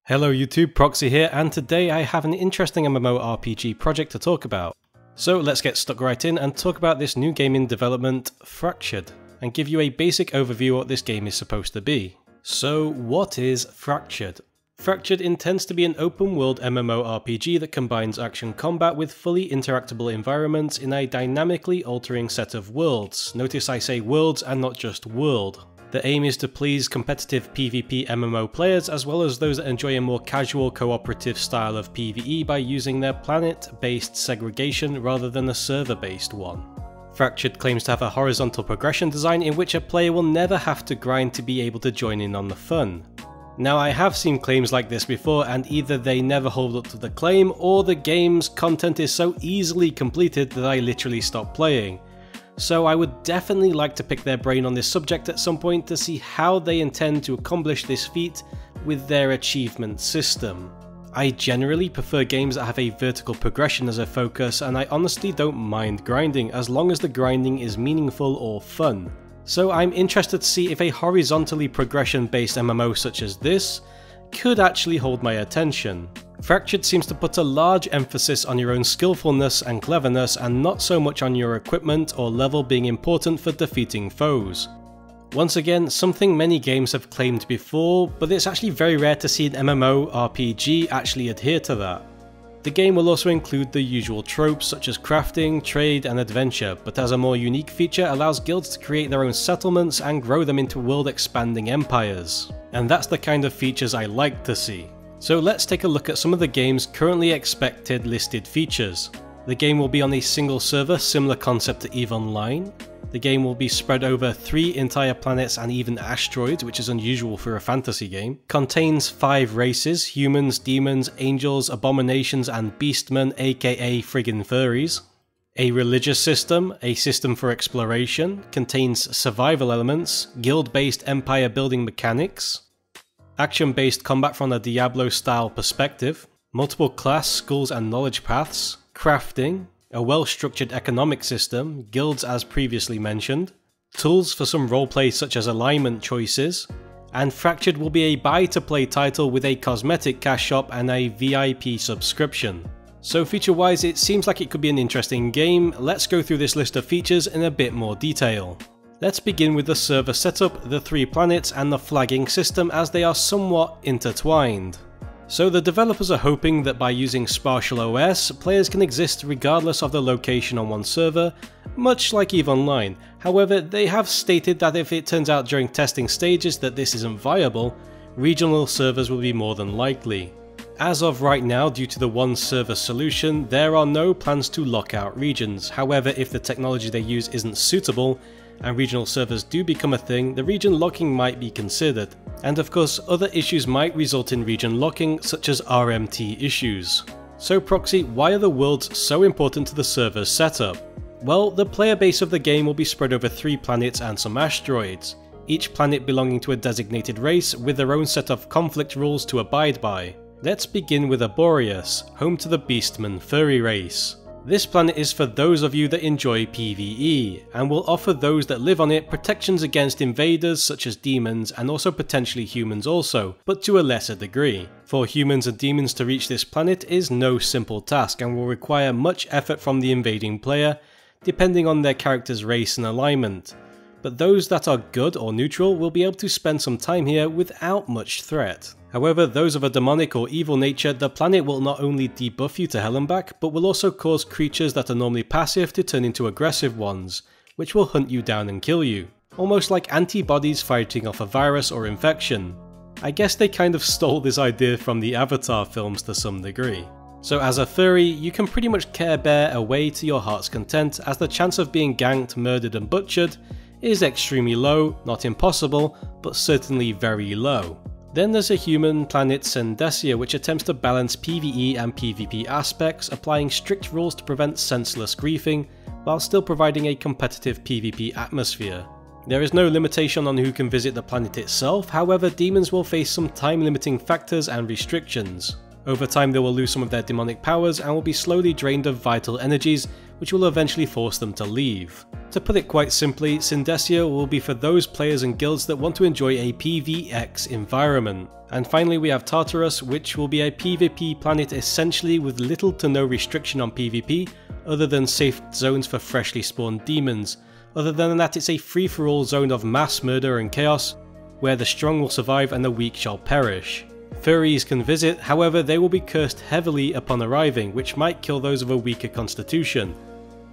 Hello YouTube, Proxy here, and today I have an interesting MMORPG project to talk about. So let's get stuck right in and talk about this new game in development, Fractured, and give you a basic overview of what this game is supposed to be. So what is Fractured? Fractured intends to be an open world MMORPG that combines action combat with fully interactable environments in a dynamically altering set of worlds. Notice I say worlds and not just world. The aim is to please competitive PvP MMO players as well as those that enjoy a more casual cooperative style of PvE by using their planet-based segregation rather than a server-based one. Fractured claims to have a horizontal progression design in which a player will never have to grind to be able to join in on the fun. Now I have seen claims like this before and either they never hold up to the claim or the game's content is so easily completed that I literally stop playing. So I would definitely like to pick their brain on this subject at some point to see how they intend to accomplish this feat with their achievement system. I generally prefer games that have a vertical progression as a focus, and I honestly don't mind grinding as long as the grinding is meaningful or fun. So I'm interested to see if a horizontally progression based MMO such as this could actually hold my attention. Fractured seems to put a large emphasis on your own skillfulness and cleverness and not so much on your equipment or level being important for defeating foes. Once again, something many games have claimed before, but it's actually very rare to see an MMORPG actually adhere to that. The game will also include the usual tropes such as crafting, trade and adventure, but as a more unique feature allows guilds to create their own settlements and grow them into world-expanding empires. And that's the kind of features I like to see. So let's take a look at some of the game's currently expected listed features. The game will be on a single server, similar concept to EVE Online. The game will be spread over 3 entire planets and even asteroids, which is unusual for a fantasy game. Contains 5 races: humans, demons, angels, abominations and beastmen, aka friggin' furries. A religious system, a system for exploration, contains survival elements, guild-based empire building mechanics, action-based combat from a Diablo-style perspective, multiple class, schools and knowledge paths, crafting, a well-structured economic system, guilds as previously mentioned, tools for some roleplay such as alignment choices, and Fractured will be a buy-to-play title with a cosmetic cash shop and a VIP subscription. So feature-wise it seems like it could be an interesting game. Let's go through this list of features in a bit more detail. Let's begin with the server setup, the 3 planets and the flagging system as they are somewhat intertwined. So the developers are hoping that by using Spatial OS, players can exist regardless of the location on one server, much like EVE Online. However, they have stated that if it turns out during testing stages that this isn't viable, regional servers will be more than likely. As of right now, due to the one server solution, there are no plans to lock out regions. However, if the technology they use isn't suitable, and regional servers do become a thing, the region locking might be considered. And of course, other issues might result in region locking, such as RMT issues. So Proxy, why are the worlds so important to the server's setup? Well, the player base of the game will be spread over 3 planets and some asteroids, each planet belonging to a designated race with their own set of conflict rules to abide by. Let's begin with Arboreus, home to the Beastman furry race. This planet is for those of you that enjoy PvE, and will offer those that live on it protections against invaders such as demons and also potentially humans also, but to a lesser degree. For humans and demons to reach this planet is no simple task and will require much effort from the invading player, depending on their character's race and alignment. But those that are good or neutral will be able to spend some time here without much threat. However, those of a demonic or evil nature, the planet will not only debuff you to hell and back, but will also cause creatures that are normally passive to turn into aggressive ones, which will hunt you down and kill you. Almost like antibodies fighting off a virus or infection. I guess they kind of stole this idea from the Avatar films to some degree. So as a furry, you can pretty much Care Bear away to your heart's content, as the chance of being ganked, murdered and butchered is extremely low, not impossible, but certainly very low. Then there's a human planet Sendesia, which attempts to balance PvE and PvP aspects, applying strict rules to prevent senseless griefing, while still providing a competitive PvP atmosphere. There is no limitation on who can visit the planet itself, however demons will face some time limiting factors and restrictions. Over time they will lose some of their demonic powers and will be slowly drained of vital energies, which will eventually force them to leave. To put it quite simply, Syndesia will be for those players and guilds that want to enjoy a PvX environment. And finally we have Tartarus, which will be a PvP planet essentially with little to no restriction on PvP, other than safe zones for freshly spawned demons. Other than that, it's a free-for-all zone of mass murder and chaos, where the strong will survive and the weak shall perish. Furries can visit, however they will be cursed heavily upon arriving, which might kill those of a weaker constitution.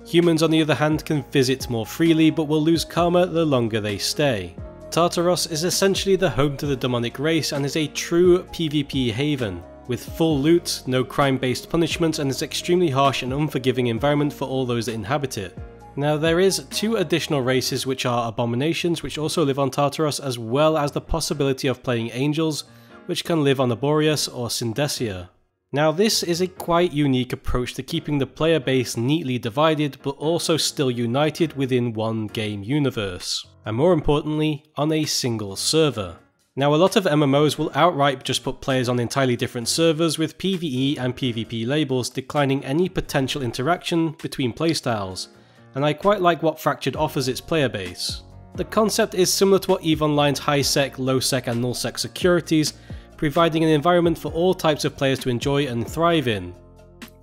Humans on the other hand can visit more freely, but will lose karma the longer they stay. Tartaros is essentially the home to the demonic race and is a true PvP haven, with full loot, no crime-based punishments, and an extremely harsh and unforgiving environment for all those that inhabit it. Now there is 2 additional races which are abominations which also live on Tartaros, as well as the possibility of playing angels which can live on Boreas or Syndesia. Now this is a quite unique approach to keeping the player base neatly divided but also still united within one game universe, and more importantly on a single server. Now a lot of MMOs will outright just put players on entirely different servers with PvE and PvP labels, declining any potential interaction between playstyles, and I quite like what Fractured offers its player base. The concept is similar to what EVE Online's high-sec, low-sec and null-sec securities, providing an environment for all types of players to enjoy and thrive in.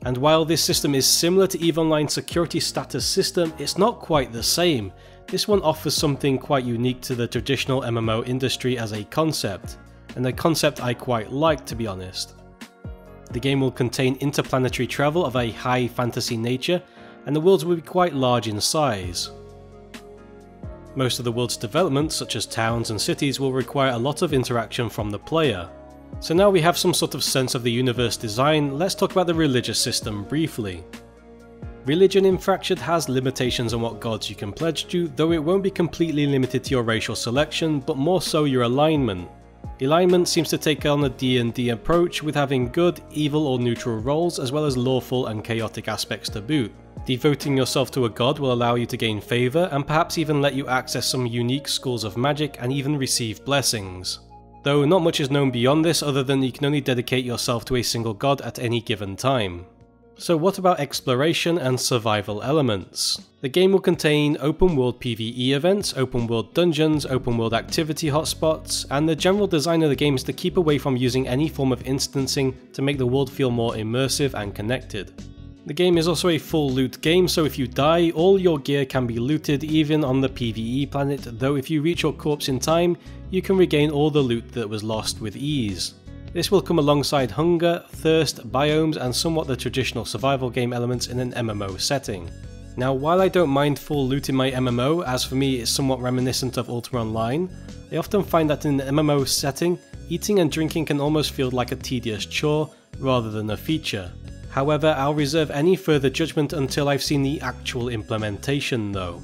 And while this system is similar to EVE Online's security status system, it's not quite the same. This one offers something quite unique to the traditional MMO industry as a concept, and a concept I quite like, to be honest. The game will contain interplanetary travel of a high fantasy nature, and the worlds will be quite large in size. Most of the world's development, such as towns and cities, will require a lot of interaction from the player. So now we have some sort of sense of the universe design, let's talk about the religious system briefly. Religion in Fractured has limitations on what gods you can pledge to, though it won't be completely limited to your racial selection, but more so your alignment. Alignment seems to take on a D&D approach, with having good, evil or neutral roles, as well as lawful and chaotic aspects to boot. Devoting yourself to a god will allow you to gain favour, and perhaps even let you access some unique schools of magic and even receive blessings. Though not much is known beyond this, other than you can only dedicate yourself to a single god at any given time. So what about exploration and survival elements? The game will contain open world PvE events, open world dungeons, open world activity hotspots, and the general design of the game is to keep away from using any form of instancing to make the world feel more immersive and connected. The game is also a full loot game, so if you die, all your gear can be looted even on the PvE planet, though if you reach your corpse in time, you can regain all the loot that was lost with ease. This will come alongside hunger, thirst, biomes, and somewhat the traditional survival game elements in an MMO setting. Now while I don't mind full loot in my MMO, as for me it's somewhat reminiscent of Ultima Online, I often find that in an MMO setting, eating and drinking can almost feel like a tedious chore rather than a feature. However, I'll reserve any further judgment until I've seen the actual implementation though.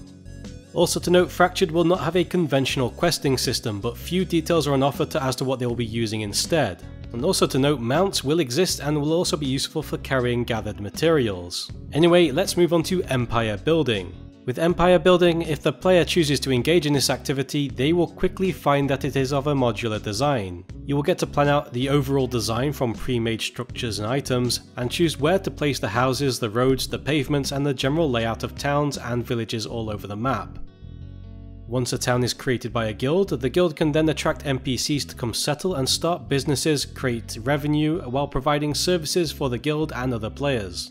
Also to note, Fractured will not have a conventional questing system, but few details are on offer as to what they will be using instead. And also to note, mounts will exist and will also be useful for carrying gathered materials. Anyway, let's move on to empire building. With empire building, if the player chooses to engage in this activity, they will quickly find that it is of a modular design. You will get to plan out the overall design from pre-made structures and items, and choose where to place the houses, the roads, the pavements, and the general layout of towns and villages all over the map. Once a town is created by a guild, the guild can then attract NPCs to come settle and start businesses, create revenue, while providing services for the guild and other players.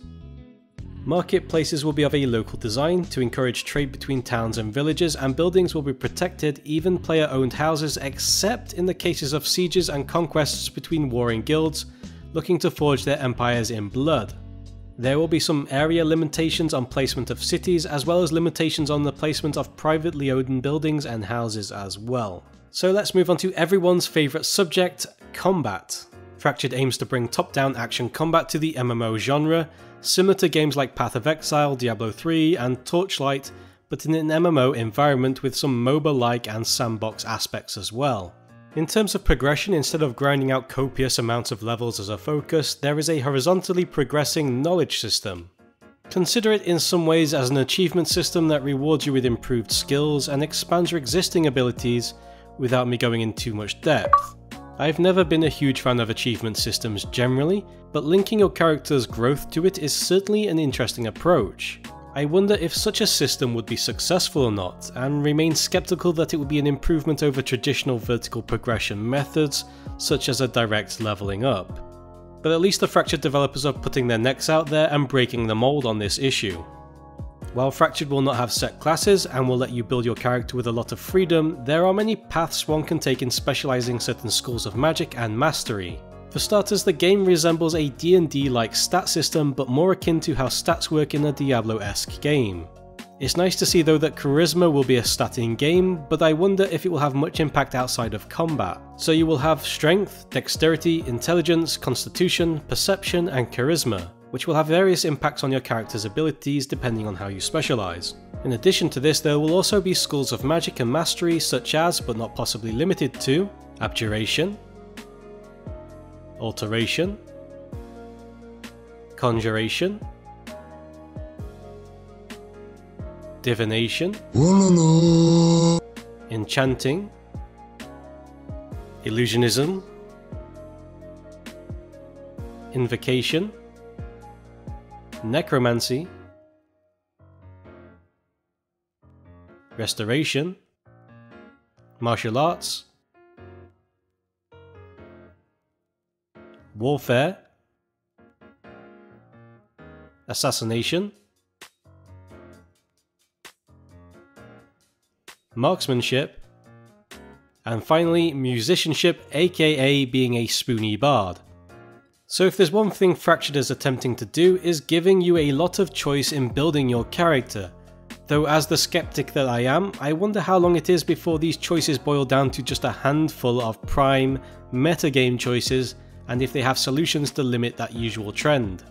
Marketplaces will be of a local design to encourage trade between towns and villages, and buildings will be protected, even player-owned houses, except in the cases of sieges and conquests between warring guilds looking to forge their empires in blood. There will be some area limitations on placement of cities, as well as limitations on the placement of privately owned buildings and houses as well. So let's move on to everyone's favourite subject, combat. Fractured aims to bring top-down action combat to the MMO genre, similar to games like Path of Exile, Diablo 3 and Torchlight, but in an MMO environment with some MOBA-like and sandbox aspects as well. In terms of progression, instead of grinding out copious amounts of levels as a focus, there is a horizontally progressing knowledge system. Consider it in some ways as an achievement system that rewards you with improved skills and expands your existing abilities without me going in too much depth. I've never been a huge fan of achievement systems generally, but linking your character's growth to it is certainly an interesting approach. I wonder if such a system would be successful or not, and remain skeptical that it would be an improvement over traditional vertical progression methods, such as a direct leveling up. But at least the Fractured developers are putting their necks out there and breaking the mold on this issue. While Fractured will not have set classes and will let you build your character with a lot of freedom, there are many paths one can take in specialising certain schools of magic and mastery. For starters, the game resembles a D&D-like stat system, but more akin to how stats work in a Diablo-esque game. It's nice to see though that charisma will be a stat in game, but I wonder if it will have much impact outside of combat. So you will have strength, dexterity, intelligence, constitution, perception, and charisma, which will have various impacts on your character's abilities depending on how you specialise. In addition to this, there will also be schools of magic and mastery such as, but not possibly limited to, abjuration, alteration, conjuration, divination, enchanting, illusionism, invocation, necromancy, restoration, martial arts, warfare, assassination, marksmanship, and finally musicianship, aka being a spoony bard. So if there's one thing Fractured is attempting to do is giving you a lot of choice in building your character. Though as the skeptic that I am, I wonder how long it is before these choices boil down to just a handful of prime, metagame choices, and if they have solutions to limit that usual trend.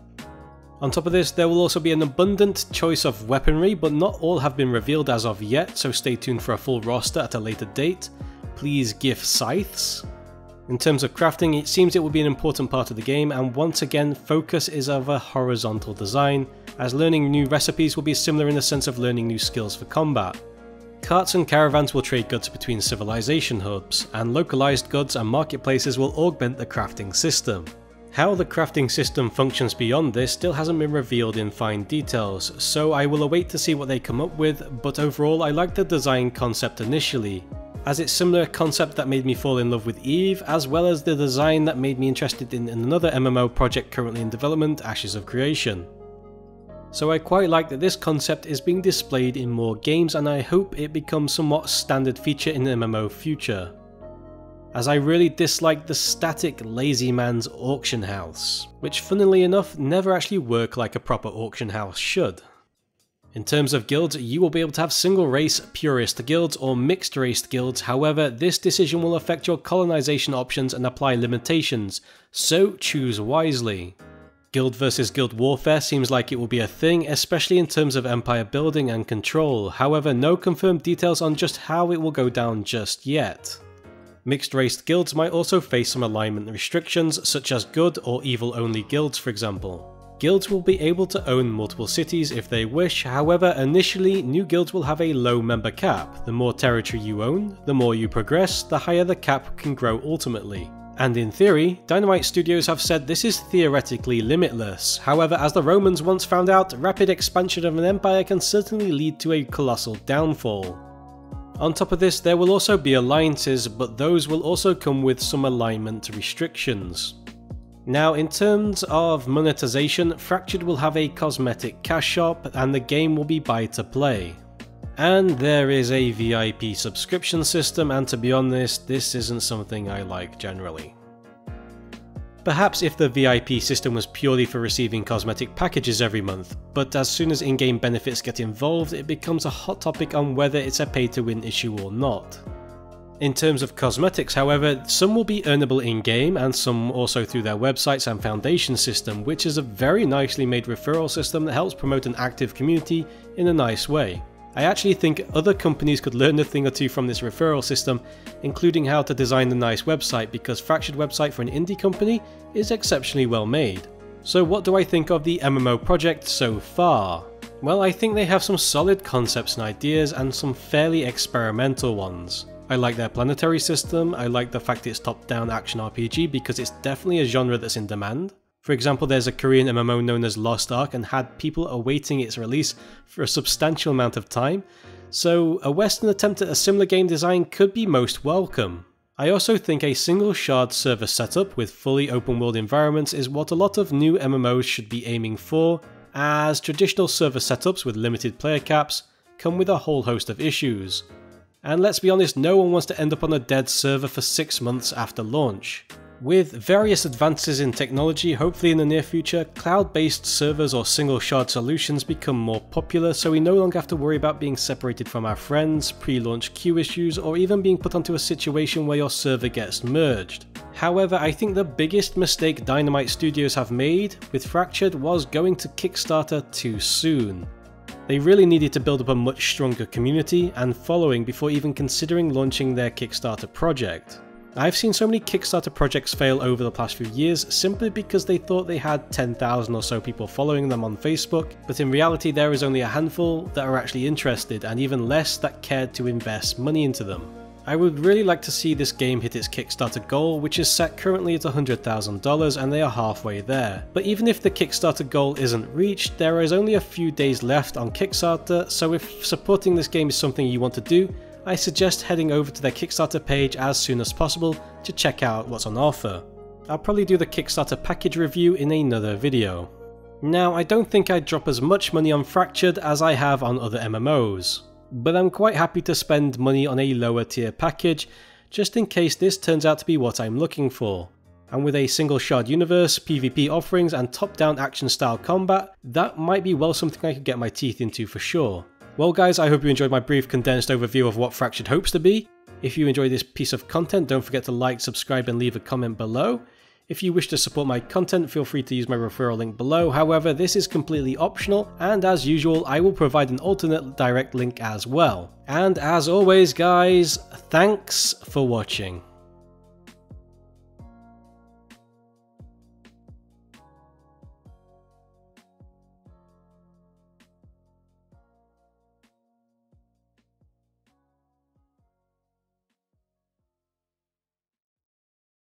On top of this, there will also be an abundant choice of weaponry, but not all have been revealed as of yet, so stay tuned for a full roster at a later date. Please gift scythes. In terms of crafting, it seems it will be an important part of the game, and once again, focus is of a horizontal design, as learning new recipes will be similar in the sense of learning new skills for combat. Carts and caravans will trade goods between civilization hubs, and localized goods and marketplaces will augment the crafting system. How the crafting system functions beyond this still hasn't been revealed in fine details, so I will await to see what they come up with, but overall I like the design concept initially, as it's similar concept that made me fall in love with Eve, as well as the design that made me interested in another MMO project currently in development, Ashes of Creation. So I quite like that this concept is being displayed in more games, and I hope it becomes somewhat standard feature in the MMO future. As I really dislike the static lazy man's auction house, which funnily enough never actually work like a proper auction house should. In terms of guilds, you will be able to have single race purist guilds or mixed race guilds, however this decision will affect your colonization options and apply limitations, so choose wisely. Guild versus guild warfare seems like it will be a thing, especially in terms of empire building and control, however no confirmed details on just how it will go down just yet. Mixed raced guilds might also face some alignment restrictions, such as good or evil only guilds for example. Guilds will be able to own multiple cities if they wish, however initially new guilds will have a low member cap. The more territory you own, the more you progress, the higher the cap can grow ultimately. And in theory, Dynamite Studios have said this is theoretically limitless, however as the Romans once found out, rapid expansion of an empire can certainly lead to a colossal downfall. On top of this, there will also be alliances, but those will also come with some alignment restrictions. Now in terms of monetization, Fractured will have a cosmetic cash shop and the game will be buy to play. And there is a VIP subscription system, and to be honest, this isn't something I like generally. Perhaps if the VIP system was purely for receiving cosmetic packages every month, but as soon as in-game benefits get involved, it becomes a hot topic on whether it's a pay-to-win issue or not. In terms of cosmetics, however, some will be earnable in-game and some also through their websites and foundation system, which is a very nicely made referral system that helps promote an active community in a nice way. I actually think other companies could learn a thing or two from this referral system, including how to design a nice website, because Fractured website for an indie company is exceptionally well made. So what do I think of the MMO project so far? Well, I think they have some solid concepts and ideas and some fairly experimental ones. I like their planetary system, I like the fact it's top-down action RPG because it's definitely a genre that's in demand. For example, there's a Korean MMO known as Lost Ark and had people awaiting its release for a substantial amount of time, so a Western attempt at a similar game design could be most welcome. I also think a single shard server setup with fully open world environments is what a lot of new MMOs should be aiming for, as traditional server setups with limited player caps come with a whole host of issues. And let's be honest, no one wants to end up on a dead server for 6 months after launch. With various advances in technology, hopefully in the near future, cloud-based servers or single shard solutions become more popular, so we no longer have to worry about being separated from our friends, pre-launch queue issues, or even being put onto a situation where your server gets merged. However, I think the biggest mistake Dynamite Studios have made with Fractured was going to Kickstarter too soon. They really needed to build up a much stronger community and following before even considering launching their Kickstarter project. I've seen so many Kickstarter projects fail over the past few years simply because they thought they had 10,000 or so people following them on Facebook, but in reality there is only a handful that are actually interested and even less that cared to invest money into them. I would really like to see this game hit its Kickstarter goal, which is set currently at $100,000 and they are halfway there. But even if the Kickstarter goal isn't reached, there is only a few days left on Kickstarter, so if supporting this game is something you want to do, I suggest heading over to their Kickstarter page as soon as possible to check out what's on offer. I'll probably do the Kickstarter package review in another video. Now, I don't think I'd drop as much money on Fractured as I have on other MMOs, but I'm quite happy to spend money on a lower tier package just in case this turns out to be what I'm looking for. And with a single shard universe, PvP offerings and top-down action style combat, that might be well something I could get my teeth into for sure. Well guys, I hope you enjoyed my brief condensed overview of what Fractured hopes to be. If you enjoyed this piece of content, don't forget to like, subscribe and leave a comment below. If you wish to support my content, feel free to use my referral link below. However, this is completely optional, and as usual, I will provide an alternate direct link as well. And as always guys, thanks for watching.